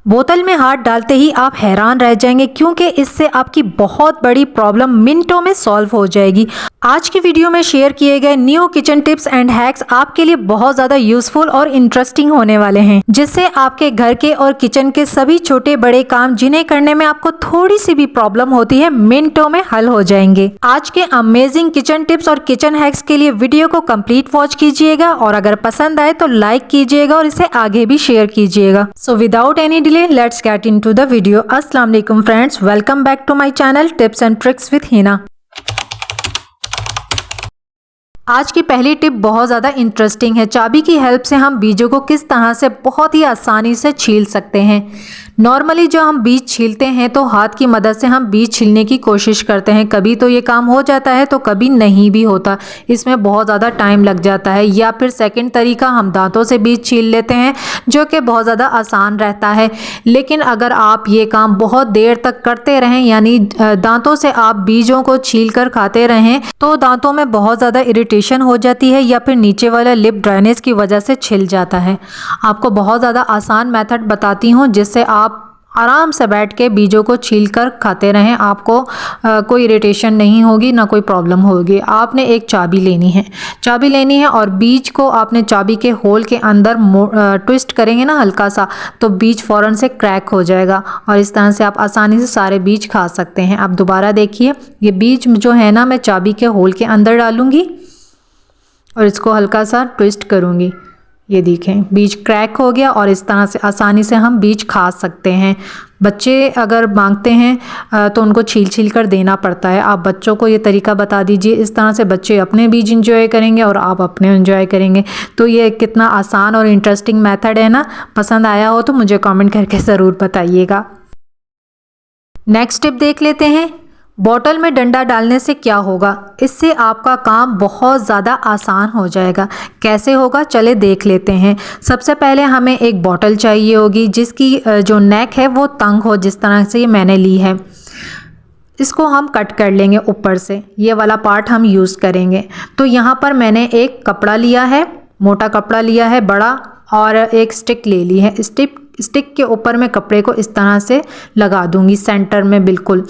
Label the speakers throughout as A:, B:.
A: बोतल में हाथ डालते ही आप हैरान रह जाएंगे क्योंकि इससे आपकी बहुत बड़ी प्रॉब्लम मिनटों में सॉल्व हो जाएगी। आज की वीडियो में शेयर किए गए new kitchen tips and hacks आपके लिए बहुत ज़्यादा यूजफुल और इंटरेस्टिंग होने वाले हैं, जिससे आपके घर के और किचन के सभी छोटे बड़े काम जिन्हें करने में आपको थोड़ी सी भी प्रॉब्लम होती है मिनटों में हल हो जाएंगे। आज के अमेजिंग किचन टिप्स और किचन हैक्स के लिए वीडियो को कंप्लीट वॉच कीजिएगा और अगर पसंद आए तो लाइक कीजिएगा और इसे आगे भी शेयर कीजिएगा। So without any delay let's get into the video. अस्सलाम वालेकुम friends, welcome back to my channel tips and tricks with Hina. आज की पहली टिप बहुत ज़्यादा इंटरेस्टिंग है। चाबी की हेल्प से हम बीजों को किस तरह से बहुत ही आसानी से छील सकते हैं। नॉर्मली जो हम बीज छीलते हैं तो हाथ की मदद से हम बीज छीलने की कोशिश करते हैं, कभी तो ये काम हो जाता है तो कभी नहीं भी होता, इसमें बहुत ज़्यादा टाइम लग जाता है। या फिर सेकंड तरीका, हम दांतों से बीज छील लेते हैं जो कि बहुत ज़्यादा आसान रहता है। लेकिन अगर आप ये काम बहुत देर तक करते रहें, यानी दांतों से आप बीजों को छील कर खाते रहें, तो दांतों में बहुत ज़्यादा इरिटेशन हो जाती है या फिर नीचे वाला लिप ड्राइनेस की वजह से छिल जाता है। आपको बहुत ज़्यादा आसान मेथड बताती हूँ जिससे आप आराम से बैठ के बीजों को छील कर खाते रहें। आपको कोई इरिटेशन नहीं होगी, ना कोई प्रॉब्लम होगी। आपने एक चाबी लेनी है और बीज को आपने चाबी के होल के अंदर ट्विस्ट करेंगे ना हल्का सा, तो बीज फ़ौरन से क्रैक हो जाएगा और इस तरह से आप आसानी से सारे बीज खा सकते हैं। आप दोबारा देखिए, ये बीज जो है ना, मैं चाबी के होल के अंदर डालूंगी और इसको हल्का सा ट्विस्ट करूँगी। ये देखें, बीज क्रैक हो गया और इस तरह से आसानी से हम बीज खा सकते हैं। बच्चे अगर मांगते हैं तो उनको छील कर देना पड़ता है। आप बच्चों को ये तरीका बता दीजिए, इस तरह से बच्चे अपने बीज इंजॉय करेंगे और आप अपने इंजॉय करेंगे। तो ये कितना आसान और इंटरेस्टिंग मेथड है ना। पसंद आया हो तो मुझे कमेंट करके ज़रूर बताइएगा। नेक्स्ट टिप देख लेते हैं। बॉटल में डंडा डालने से क्या होगा? इससे आपका काम बहुत ज़्यादा आसान हो जाएगा। कैसे होगा, चले देख लेते हैं। सबसे पहले हमें एक बॉटल चाहिए होगी जिसकी जो नेक है वो तंग हो, जिस तरह से ये मैंने ली है। इसको हम कट कर लेंगे ऊपर से, ये वाला पार्ट हम यूज़ करेंगे। तो यहाँ पर मैंने एक कपड़ा लिया है, मोटा कपड़ा लिया है बड़ा, और एक स्टिक ले ली है। स्टिक के ऊपर मैं कपड़े को इस तरह से लगा दूंगी सेंटर में बिल्कुल,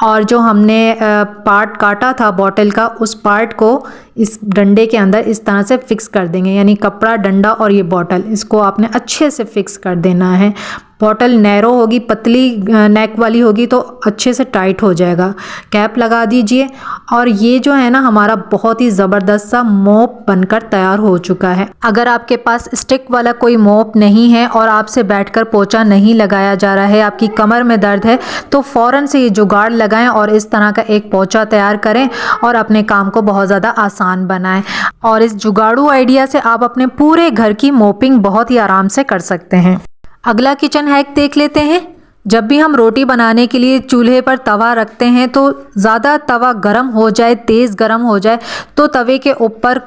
A: और जो हमने पार्ट काटा था बॉटल का, उस पार्ट को इस डंडे के अंदर इस तरह से फिक्स कर देंगे। यानी कपड़ा, डंडा और ये बॉटल, इसको आपने अच्छे से फिक्स कर देना है। बॉटल नैरो होगी, पतली नेक वाली होगी तो अच्छे से टाइट हो जाएगा। कैप लगा दीजिए और ये जो है ना, हमारा बहुत ही ज़बरदस्त सा मोप बनकर तैयार हो चुका है। अगर आपके पास स्टिक वाला कोई मोप नहीं है और आपसे बैठकर पोंछा नहीं लगाया जा रहा है, आपकी कमर में दर्द है, तो फ़ौरन से ये जुगाड़ लगाएं और इस तरह का एक पोंछा तैयार करें और अपने काम को बहुत ज़्यादा आसान बनाएं। और इस जुगाड़ू आइडिया से आप अपने पूरे घर की मोपिंग बहुत ही आराम से कर सकते हैं। अगला किचन हैक देख लेते हैं। जब भी हम रोटी बनाने के लिए चूल्हे पर तवा रखते हैं तो ज़्यादा तवा गर्म हो जाए, तेज़ गर्म हो जाए, तो तवे के ऊपर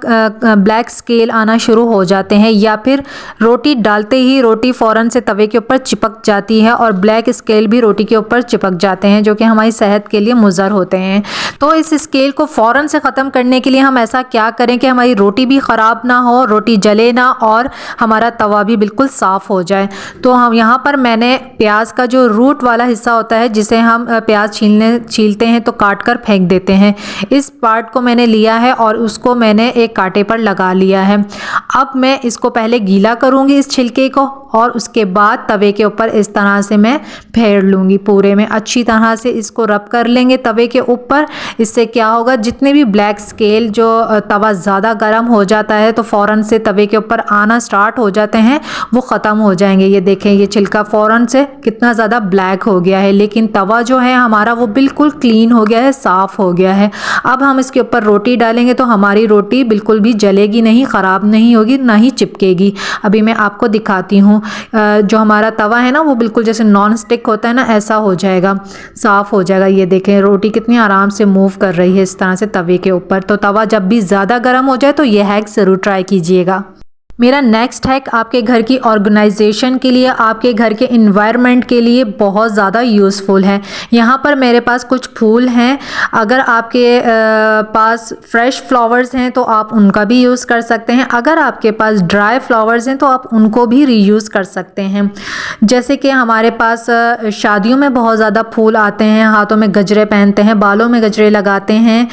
A: ब्लैक स्केल आना शुरू हो जाते हैं, या फिर रोटी डालते ही रोटी फ़ौरन से तवे के ऊपर चिपक जाती है और ब्लैक स्केल भी रोटी के ऊपर चिपक जाते हैं, जो कि हमारी सेहत के लिए मुज़र होते हैं। तो इस स्केल को फ़ौरन से ख़त्म करने के लिए हम ऐसा क्या करें कि हमारी रोटी भी ख़राब ना हो, रोटी जले ना और हमारा तवा भी बिल्कुल साफ़ हो जाए। तो हम यहाँ पर मैंने प्याज का जो रूट वाला हिस्सा होता है, जिसे हम प्याज छीलते हैं तो काट कर फेंक देते हैं, इस पार्ट को मैंने लिया है और उसको मैंने एक कांटे पर लगा लिया है। अब मैं इसको पहले गीला करूँगी इस छिलके को, और उसके बाद तवे के ऊपर इस तरह से मैं फेर लूँगी। पूरे में अच्छी तरह से इसको रब कर लेंगे तवे के ऊपर। इससे क्या होगा, जितने भी ब्लैक स्केल, जो तवा ज़्यादा गर्म हो जाता है तो फ़ौरन से तवे के ऊपर आना स्टार्ट हो जाते हैं, वो ख़त्म हो जाएंगे। ये देखें, ये छिलका फ़ौरन से कितना ज़्यादा ब्लैक हो गया है, लेकिन तवा जो है हमारा वो बिल्कुल क्लीन हो गया है, साफ़ हो गया है। अब हम इसके ऊपर रोटी डालेंगे तो हमारी रोटी बिल्कुल भी जलेगी नहीं, ख़राब नहीं होगी, ना ही चिपकेगी। अभी मैं आपको दिखाती हूँ। जो हमारा तवा है ना, वो बिल्कुल जैसे नॉन स्टिक होता है ना, ऐसा हो जाएगा, साफ़ हो जाएगा। ये देखें, रोटी कितनी आराम से मूव कर रही है इस तरह से तवे के ऊपर। तो तवा जब भी ज़्यादा गर्म हो जाए तो ये हैक ज़रूर ट्राई कीजिएगा। मेरा नेक्स्ट हैक आपके घर की ऑर्गेनाइजेशन के लिए, आपके घर के इन्वायरमेंट के लिए बहुत ज़्यादा यूज़फुल है। यहाँ पर मेरे पास कुछ फूल हैं। अगर आपके पास फ्रेश फ्लावर्स हैं तो आप उनका भी यूज़ कर सकते हैं। अगर आपके पास ड्राई फ्लावर्स हैं तो आप उनको भी रीयूज़ कर सकते हैं। जैसे कि हमारे पास शादियों में बहुत ज़्यादा फूल आते हैं, हाथों में गजरे पहनते हैं, बालों में गजरे लगाते हैं,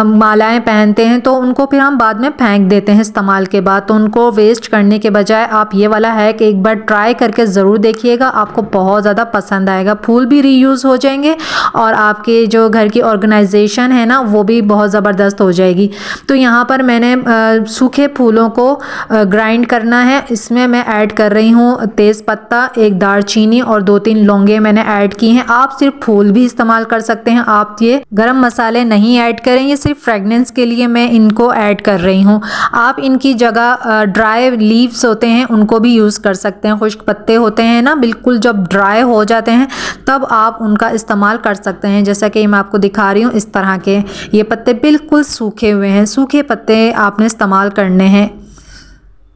A: मालाएँ पहनते हैं, तो उनको फिर हम बाद में फेंक देते हैं इस्तेमाल के बाद। तो उनको वेस्ट करने के बजाय आप ये वाला हैक एक बार ट्राई करके ज़रूर देखिएगा, आपको बहुत ज़्यादा पसंद आएगा। फूल भी रीयूज़ हो जाएंगे और आपके जो घर की ऑर्गेनाइजेशन है ना वो भी बहुत ज़बरदस्त हो जाएगी। तो यहाँ पर मैंने सूखे फूलों को ग्राइंड करना है। इसमें मैं ऐड कर रही हूँ तेज़ पत्ता, एक दालचीनी और 2-3 लौंगे मैंने ऐड की हैं। आप सिर्फ फूल भी इस्तेमाल कर सकते हैं, आप ये गरम मसाले नहीं ऐड करें, ये सिर्फ फ्रेगनेंस के लिए मैं इनको ऐड कर रही हूँ। आप इनकी जगह ड्राई लीव्स होते हैं उनको भी यूज़ कर सकते हैं। खुश्क पत्ते होते हैं ना, बिल्कुल जब ड्राई हो जाते हैं तब आप उनका इस्तेमाल कर सकते हैं। जैसा कि मैं आपको दिखा रही हूँ, इस तरह के ये पत्ते बिल्कुल सूखे हुए हैं। सूखे पत्ते आपने इस्तेमाल करने हैं।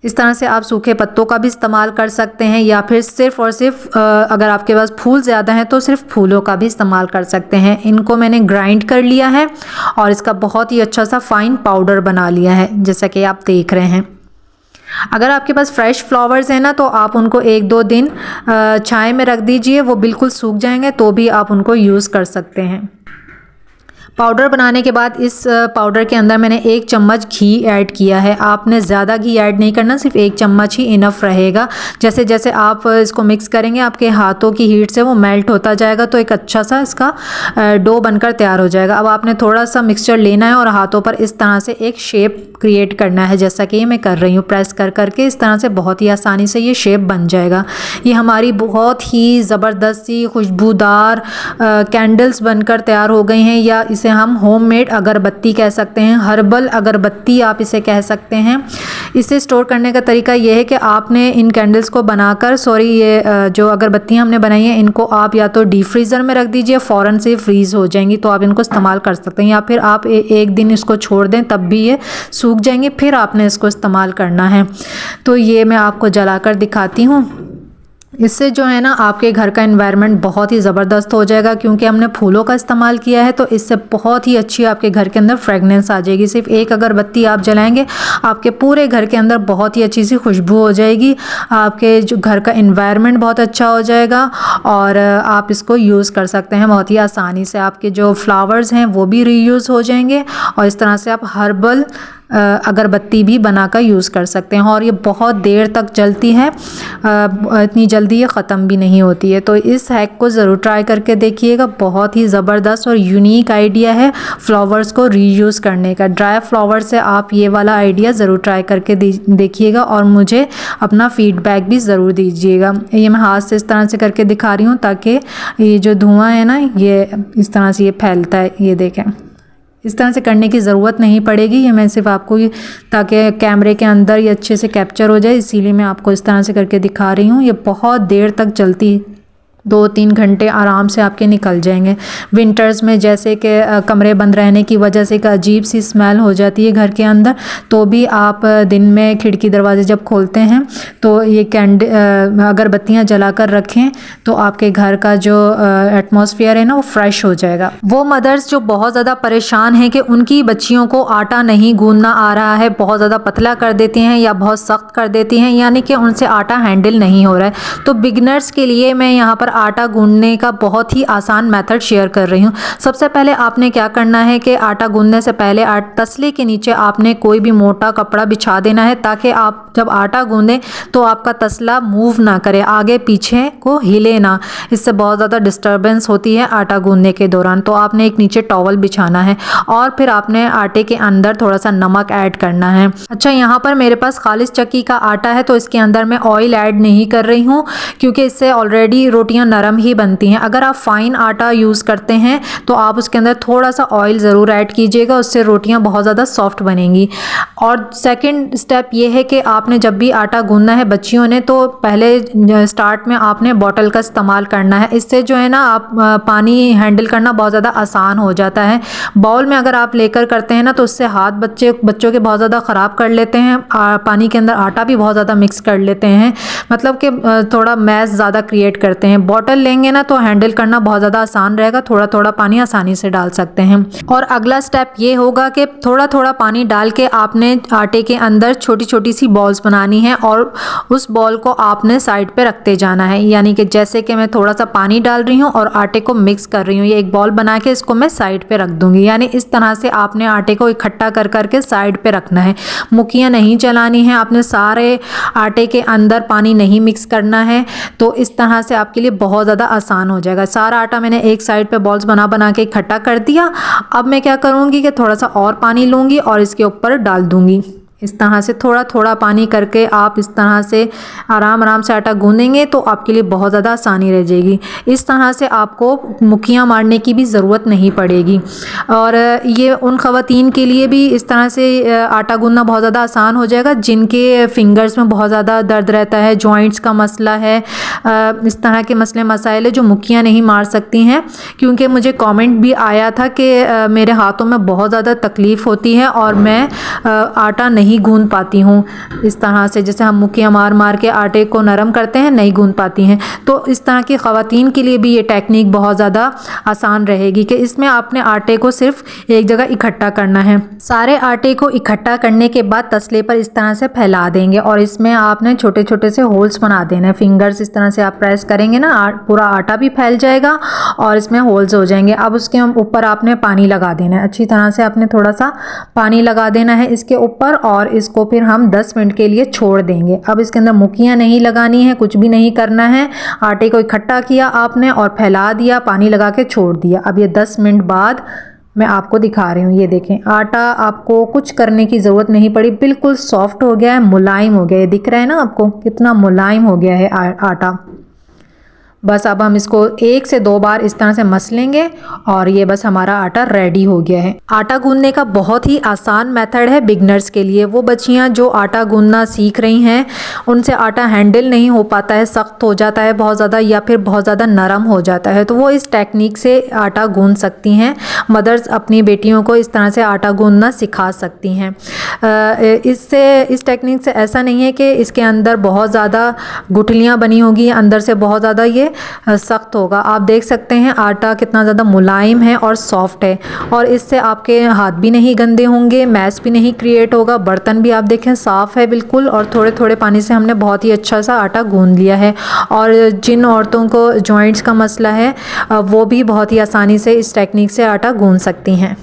A: इस तरह से आप सूखे पत्तों का भी इस्तेमाल कर सकते हैं, या फिर सिर्फ़ और सिर्फ अगर आपके पास फूल ज़्यादा हैं तो सिर्फ फूलों का भी इस्तेमाल कर सकते हैं। इनको मैंने ग्राइंड कर लिया है और इसका बहुत ही अच्छा सा फाइन पाउडर बना लिया है, जैसा कि आप देख रहे हैं। अगर आपके पास फ्रेश फ्लावर्स हैं ना तो आप उनको 1-2 दिन छाया में रख दीजिए, वो बिल्कुल सूख जाएंगे तो भी आप उनको यूज़ कर सकते हैं। पाउडर बनाने के बाद इस पाउडर के अंदर मैंने 1 चम्मच घी ऐड किया है। आपने ज़्यादा घी ऐड नहीं करना, सिर्फ 1 चम्मच ही इनफ रहेगा। जैसे जैसे आप इसको मिक्स करेंगे आपके हाथों की हीट से वो मेल्ट होता जाएगा, तो एक अच्छा सा इसका डो बनकर तैयार हो जाएगा। अब आपने थोड़ा सा मिक्सचर लेना है और हाथों पर इस तरह से एक शेप क्रिएट करना है, जैसा कि ये मैं कर रही हूँ। प्रेस कर करके इस तरह से बहुत ही आसानी से ये शेप बन जाएगा। ये हमारी बहुत ही ज़बरदस्त सी खुशबूदार कैंडल्स बनकर तैयार हो गई हैं, या इसे हम होममेड अगरबत्ती कह सकते हैं, हर्बल अगरबत्ती आप इसे कह सकते हैं। इसे स्टोर करने का तरीका यह है कि आपने इन कैंडल्स को बनाकर ये जो अगरबत्तियाँ हमने बनाई हैं इनको आप या तो डीप फ्रीज़र में रख दीजिए, फ़ौरन से फ्रीज़ हो जाएंगी तो आप इनको इस्तेमाल कर सकते हैं, या फिर आप एक दिन इसको छोड़ दें तब भी ये सूख जाएंगे, फिर आपने इसको इस्तेमाल करना है। तो ये मैं आपको जलाकर दिखाती हूँ। इससे जो है ना आपके घर का एनवायरनमेंट बहुत ही ज़बरदस्त हो जाएगा, क्योंकि हमने फूलों का इस्तेमाल किया है तो इससे बहुत ही अच्छी आपके घर के अंदर फ्रेगनेंस आ जाएगी। सिर्फ एक अगरबत्ती आप जलाएंगे, आपके पूरे घर के अंदर बहुत ही अच्छी सी खुशबू हो जाएगी, आपके जो घर का एनवायरनमेंट बहुत अच्छा हो जाएगा और आप इसको यूज़ कर सकते हैं बहुत ही आसानी से। आपके जो फ्लावर्स हैं वो भी रीयूज़ हो जाएंगे और इस तरह से आप हर्बल अगरबत्ती भी बनाकर यूज़ कर सकते हैं, और ये बहुत देर तक चलती है, इतनी जल्दी ये ख़त्म भी नहीं होती है। तो इस हैक को ज़रूर ट्राई करके देखिएगा, बहुत ही ज़बरदस्त और यूनिक आइडिया है फ्लावर्स को रीयूज़ करने का। ड्राई फ्लावर से आप ये वाला आइडिया ज़रूर ट्राई करके देखिएगा और मुझे अपना फ़ीडबैक भी ज़रूर दीजिएगा। ये मैं हाथ से इस तरह से करके दिखा रही हूँ ताकि ये जो धुआँ है ना ये इस तरह से ये फैलता है, ये देखें। इस तरह से करने की ज़रूरत नहीं पड़ेगी, ये मैं सिर्फ आपको ताकि कैमरे के अंदर ये अच्छे से कैप्चर हो जाए इसीलिए मैं आपको इस तरह से करके दिखा रही हूँ। ये बहुत देर तक चलती, 2-3 घंटे आराम से आपके निकल जाएंगे। विंटर्स में जैसे कि कमरे बंद रहने की वजह से एक अजीब सी स्मेल हो जाती है घर के अंदर, तो भी आप दिन में खिड़की दरवाजे जब खोलते हैं तो ये अगरबत्तियाँ जलाकर रखें तो आपके घर का जो एटमॉस्फेयर है ना वो फ्रेश हो जाएगा। वो मदर्स जो बहुत ज़्यादा परेशान हैं कि उनकी बच्चियों को आटा नहीं गूंदना आ रहा है, बहुत ज़्यादा पतला कर देती हैं या बहुत सख्त कर देती हैं, यानी कि उनसे आटा हैंडल नहीं हो रहा है, तो बिगनर्स के लिए मैं यहाँ पर आटा गूंदने का बहुत ही आसान मेथड शेयर कर रही हूँ। सबसे पहले आपने क्या करना है कि आटा गूंदने से पहले तसले के नीचे आपने कोई भी मोटा कपड़ा बिछा देना है, ताकि आप जब आटा गूंदें तो आपका तसला मूव ना करे, आगे पीछे को हिले ना, इससे बहुत ज़्यादा डिस्टर्बेंस होती है आटा गूंदने के दौरान। तो आपने एक नीचे टॉवल बिछाना है और फिर आपने आटे के अंदर थोड़ा सा नमक ऐड करना है। अच्छा, यहाँ पर मेरे पास खालिस चक्की का आटा है तो इसके अंदर मैं ऑयल ऐड नहीं कर रही हूँ, क्योंकि इससे ऑलरेडी रोटियाँ रोटियां नरम ही बनती हैं। अगर आप फाइन आटा यूज़ करते हैं तो आप उसके अंदर थोड़ा सा ऑयल ज़रूर ऐड कीजिएगा, उससे रोटियां बहुत ज़्यादा सॉफ्ट बनेंगी। और सेकंड स्टेप ये है कि आपने जब भी आटा गूंदना है बच्चियों ने, तो पहले स्टार्ट में आपने बॉटल का इस्तेमाल करना है। इससे जो है ना आप पानी हैंडल करना बहुत ज़्यादा आसान हो जाता है। बाउल में अगर आप लेकर करते हैं ना तो उससे हाथ बच्चों के बहुत ज़्यादा ख़राब कर लेते हैं, पानी के अंदर आटा भी बहुत ज़्यादा मिक्स कर लेते हैं, मतलब कि थोड़ा मैस ज़्यादा क्रिएट करते हैं। बॉटल लेंगे ना तो हैंडल करना बहुत ज़्यादा आसान रहेगा, थोड़ा थोड़ा पानी आसानी से डाल सकते हैं। और अगला स्टेप ये होगा कि थोड़ा थोड़ा पानी डाल के आपने आटे के अंदर छोटी छोटी सी बॉल्स बनानी है और उस बॉल को आपने साइड पे रखते जाना है। यानी कि जैसे कि मैं थोड़ा सा पानी डाल रही हूँ और आटे को मिक्स कर रही हूँ, ये एक बॉल बना के इसको मैं साइड पे रख दूंगी। यानी इस तरह से आपने आटे को इकट्ठा कर करके साइड पे रखना है। मुखियाँ नहीं चलानी है, आपने सारे आटे के अंदर पानी नहीं मिक्स करना है। तो इस तरह से आपके लिए बहुत ज़्यादा आसान हो जाएगा। सारा आटा मैंने एक साइड पे बॉल्स बना बना के इकट्ठा कर दिया। अब मैं क्या करूँगी कि थोड़ा सा और पानी लूँगी और इसके ऊपर डाल दूँगी। इस तरह से थोड़ा थोड़ा पानी करके आप इस तरह से आराम आराम से आटा गूंदेंगे तो आपके लिए बहुत ज़्यादा आसानी रह जाएगी। इस तरह से आपको मुखियाँ मारने की भी ज़रूरत नहीं पड़ेगी। और ये उन ख़वातीन के लिए भी इस तरह से आटा गूंदना बहुत ज़्यादा आसान हो जाएगा जिनके फिंगर्स में बहुत ज़्यादा दर्द रहता है, जॉइंट्स का मसला है, इस तरह के मसले मसाइल जो मुखियाँ नहीं मार सकती हैं। क्योंकि मुझे कमेंट भी आया था कि मेरे हाथों में बहुत ज़्यादा तकलीफ़ होती है और मैं आटा नहीं गूंद पाती हूँ। इस तरह से जैसे हम मुखियाँ मार मार के आटे को नरम करते हैं, नहीं गूंद पाती हैं। तो इस तरह की ख़वातीन के लिए भी ये टेक्निक बहुत ज़्यादा आसान रहेगी कि इसमें आपने आटे को सिर्फ एक जगह इकट्ठा करना है। सारे आटे को इकट्ठा करने के बाद तसले पर इस तरह से फैला देंगे और इसमें आपने छोटे छोटे से होल्स बना देना है। फिंगर्स इस तरह से आप प्रेस करेंगे ना, पूरा आटा भी फैल जाएगा और इसमें होल्स हो जाएंगे। अब उसके ऊपर आपने पानी लगा देना है, अच्छी तरह से आपने थोड़ा सा पानी लगा देना है इसके ऊपर और इसको फिर हम 10 मिनट के लिए छोड़ देंगे। अब इसके अंदर मुखियाँ नहीं लगानी है, कुछ भी नहीं करना है। आटे को इकट्ठा किया आपने और फैला दिया, पानी लगा के छोड़ दिया। अब ये 10 मिनट बाद मैं आपको दिखा रही हूँ। ये देखें, आटा आपको कुछ करने की ज़रूरत नहीं पड़ी, बिल्कुल सॉफ्ट हो गया है, मुलायम हो गया है। दिख रहा है ना आपको कितना मुलायम हो गया है आटा। बस अब हम इसको 1 से 2 बार इस तरह से मस लेंगे और ये बस हमारा आटा रेडी हो गया है। आटा गूंदने का बहुत ही आसान मेथड है बिगनर्स के लिए। वो बच्चियां जो आटा गूंदना सीख रही हैं उनसे आटा हैंडल नहीं हो पाता है, सख्त हो जाता है बहुत ज़्यादा या फिर बहुत ज़्यादा नरम हो जाता है, तो वो इस टेक्निक से आटा गूंद सकती हैं। मदर्स अपनी बेटियों को इस तरह से आटा गूंदना सिखा सकती हैं। इस टेक्निक से ऐसा नहीं है कि इसके अंदर बहुत ज़्यादा गुठलियाँ बनी होगी, अंदर से बहुत ज़्यादा ये सख्त होगा। आप देख सकते हैं आटा कितना ज़्यादा मुलायम है और सॉफ्ट है और इससे आपके हाथ भी नहीं गंदे होंगे, मैस भी नहीं क्रिएट होगा। बर्तन भी आप देखें साफ़ है बिल्कुल और थोड़े थोड़े पानी से हमने बहुत ही अच्छा सा आटा गूंद लिया है। और जिन औरतों को जॉइंट्स का मसला है वो भी बहुत ही आसानी से इस टेक्निक से आटा गूंद सकती हैं।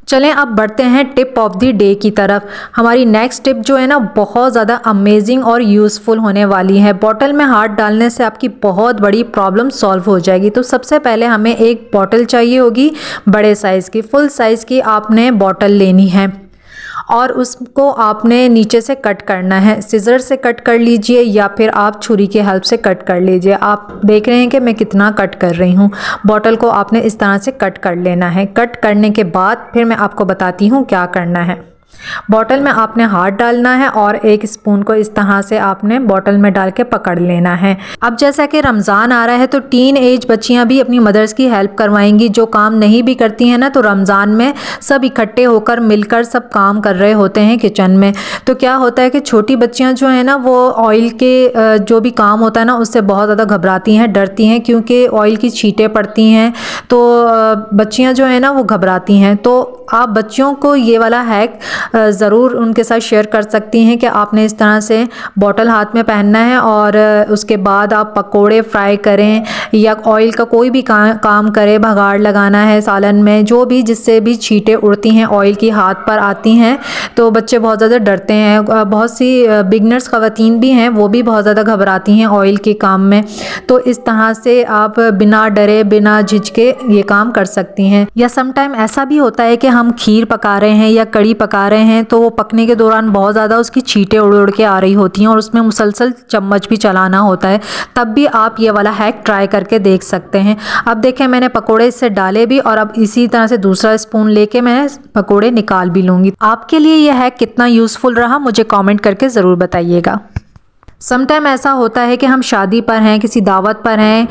A: चलें अब बढ़ते हैं टिप ऑफ द डे की तरफ। हमारी नेक्स्ट टिप जो है ना बहुत ज़्यादा अमेजिंग और यूज़फुल होने वाली है। बॉटल में हाथ डालने से आपकी बहुत बड़ी प्रॉब्लम सॉल्व हो जाएगी। तो सबसे पहले हमें एक बॉटल चाहिए होगी बड़े साइज़ की, फुल साइज़ की आपने बॉटल लेनी है और उसको आपने नीचे से कट करना है। सिज़र से कट कर लीजिए या फिर आप छुरी के हेल्प से कट कर लीजिए। आप देख रहे हैं कि मैं कितना कट कर रही हूँ। बॉटल को आपने इस तरह से कट कर लेना है। कट करने के बाद फिर मैं आपको बताती हूँ क्या करना है। बॉटल में आपने हाथ डालना है और एक स्पून को इस तरह से आपने बॉटल में डाल के पकड़ लेना है। अब जैसा कि रमज़ान आ रहा है तो टीन एज बच्चियां भी अपनी मदर्स की हेल्प करवाएंगी। जो काम नहीं भी करती हैं ना, तो रमज़ान में सब इकट्ठे होकर मिलकर सब काम कर रहे होते हैं किचन में। तो क्या होता है कि छोटी बच्चियां जो है ना वो ऑयल के जो भी काम होता है ना उससे बहुत ज़्यादा घबराती हैं, डरती हैं, क्योंकि ऑयल की छींटें पड़ती हैं। तो बच्चियाँ जो है ना वो घबराती हैं। तो आप बच्चियों को ये वाला हैक ज़रूर उनके साथ शेयर कर सकती हैं कि आपने इस तरह से बॉटल हाथ में पहनना है और उसके बाद आप पकोड़े फ्राई करें या ऑयल का कोई भी काम करे, भगाड़ लगाना है सालन में, जो भी जिससे भी छींटे उड़ती हैं ऑयल की हाथ पर आती हैं तो बच्चे बहुत ज़्यादा डरते हैं। बहुत सी बिगनर्स ख़वातीन भी हैं, वो भी बहुत ज़्यादा घबराती हैं ऑयल के काम में। तो इस तरह से आप बिना डरे बिना झिझके ये काम कर सकती हैं। या सम टाइम ऐसा भी होता है कि हम खीर पका रहे हैं या कड़ी पका रहे हैं तो वो पकने के दौरान बहुत ज़्यादा उसकी छींटे उड़ उड़ के आ रही होती हैं और उसमें मुसलसल चम्मच भी चलाना होता है, तब भी आप ये वाला हैक ट्राई करके देख सकते हैं। अब देखें मैंने पकोड़े इससे डाले भी और अब इसी तरह से दूसरा स्पून लेके मैं पकोड़े निकाल भी लूँगी। आपके लिए यह हैक कितना यूज़फुल रहा मुझे कमेंट करके ज़रूर बताइएगा। समटाइम ऐसा होता है कि हम शादी पर हैं, किसी दावत पर हैं,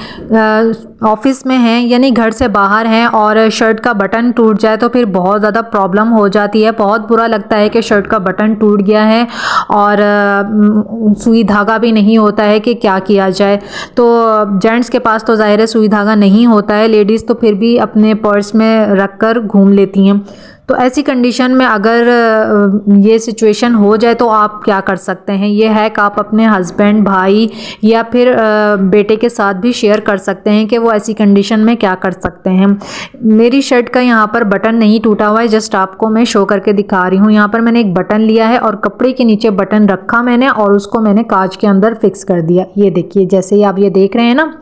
A: ऑफिस में हैं, यानी घर से बाहर हैं और शर्ट का बटन टूट जाए तो फिर बहुत ज़्यादा प्रॉब्लम हो जाती है। बहुत बुरा लगता है कि शर्ट का बटन टूट गया है और सुई धागा भी नहीं होता है कि क्या किया जाए। तो जेंट्स के पास तो ज़ाहिर है सुई धागा नहीं होता है, लेडीज़ तो फिर भी अपने पर्स में रख कर घूम लेती हैं। तो ऐसी कंडीशन में अगर ये सिचुएशन हो जाए तो आप क्या कर सकते हैं, ये हैक आप अपने हस्बैंड, भाई या फिर बेटे के साथ भी शेयर कर सकते हैं कि वो ऐसी कंडीशन में क्या कर सकते हैं। मेरी शर्ट का यहाँ पर बटन नहीं टूटा हुआ है, जस्ट आपको मैं शो करके दिखा रही हूँ। यहाँ पर मैंने एक बटन लिया है और कपड़े के नीचे बटन रखा मैंने और उसको मैंने कांच के अंदर फिक्स कर दिया। ये देखिए, जैसे ही आप ये देख रहे हैं ना,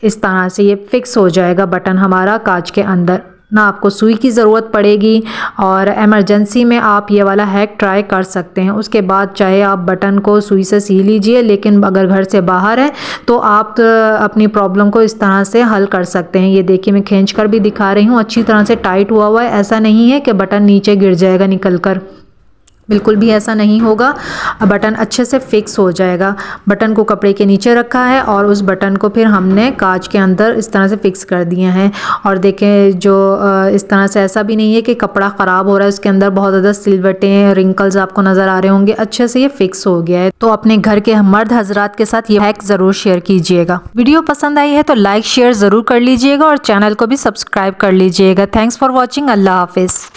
A: इस तरह से ये फिक्स हो जाएगा बटन हमारा कांच के अंदर, ना आपको सुई की ज़रूरत पड़ेगी और इमरजेंसी में आप ये वाला हैक ट्राई कर सकते हैं। उसके बाद चाहे आप बटन को सुई से सी लीजिए, लेकिन अगर घर से बाहर है तो आप अपनी प्रॉब्लम को इस तरह से हल कर सकते हैं। ये देखिए मैं खींच कर भी दिखा रही हूँ, अच्छी तरह से टाइट हुआ है, ऐसा नहीं है कि बटन नीचे गिर जाएगा निकल कर, बिल्कुल भी ऐसा नहीं होगा। बटन अच्छे से फिक्स हो जाएगा। बटन को कपड़े के नीचे रखा है और उस बटन को फिर हमने कांच के अंदर इस तरह से फिक्स कर दिए हैं। और देखें जो इस तरह से ऐसा भी नहीं है कि कपड़ा ख़राब हो रहा है, उसके अंदर बहुत ज़्यादा सिलवटें, रिंकल्स आपको नज़र आ रहे होंगे, अच्छे से ये फिक्स हो गया है। तो अपने घर के मर्द हजरात के साथ ये हैक ज़रूर शेयर कीजिएगा। वीडियो पसंद आई है तो लाइक शेयर ज़रूर कर लीजिएगा और चैनल को भी सब्सक्राइब कर लीजिएगा। Thanks for watching. अल्लाह हाफिज़।